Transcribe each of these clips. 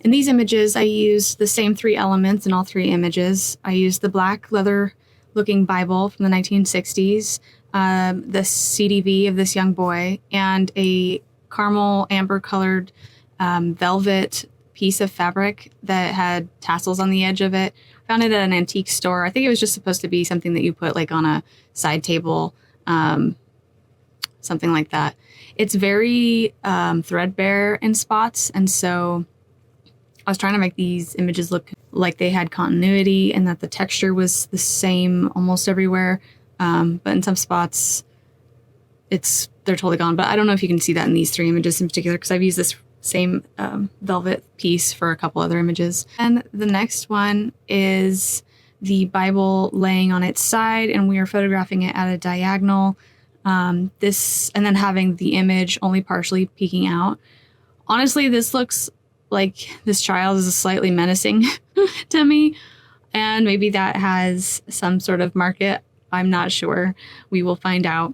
In these images, I used the same 3 elements in all 3 images. I used the black leather-looking Bible from the 1960s, the CDV of this young boy, and a caramel amber-colored velvet piece of fabric that had tassels on the edge of it. Found it at an antique store. I think it was just supposed to be something that you put like on a side table, something like that. It's very threadbare in spots, and so I was trying to make these images look like they had continuity and that the texture was the same almost everywhere. But in some spots, they're totally gone. But I don't know if you can see that in these 3 images in particular, because I've used this same velvet piece for a couple other images. And the next one is the Bible laying on its side, and we are photographing it at a diagonal. And then having the image only partially peeking out. Honestly, this looks like this child is slightly menacing to me, and maybe that has some sort of market. I'm not sure. We will find out.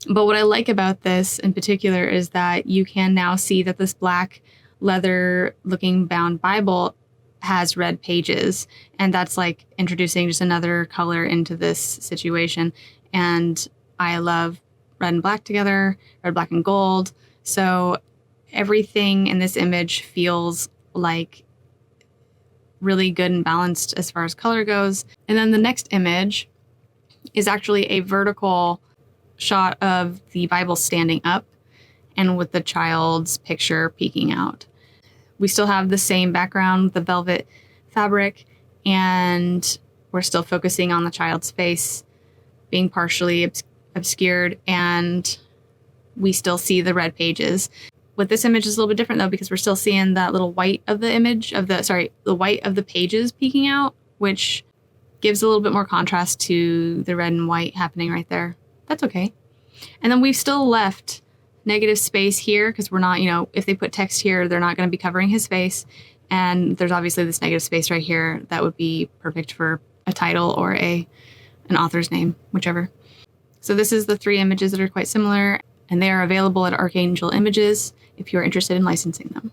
But what I like about this in particular is that you can now see that this black leather looking bound Bible has red pages, and that's like introducing just another color into this situation. And I love red and black together, red, black, and gold. So everything in this image feels like really good and balanced as far as color goes. And then the next image is actually a vertical shot of the Bible standing up and with the child's picture peeking out. We still have the same background, the velvet fabric, and we're still focusing on the child's face being partially obscured, and we still see the red pages. With this image is a little bit different though, because we're still seeing that little white of the image of the white of the pages peeking out, which gives a little bit more contrast to the red and white happening right there. That's okay. And then we've still left negative space here because we're not, if they put text here, they're not going to be covering his face. And there's obviously this negative space right here that would be perfect for a title or an author's name, whichever. So this is the 3 images that are quite similar, and they are available at Arcangel Images if you're interested in licensing them.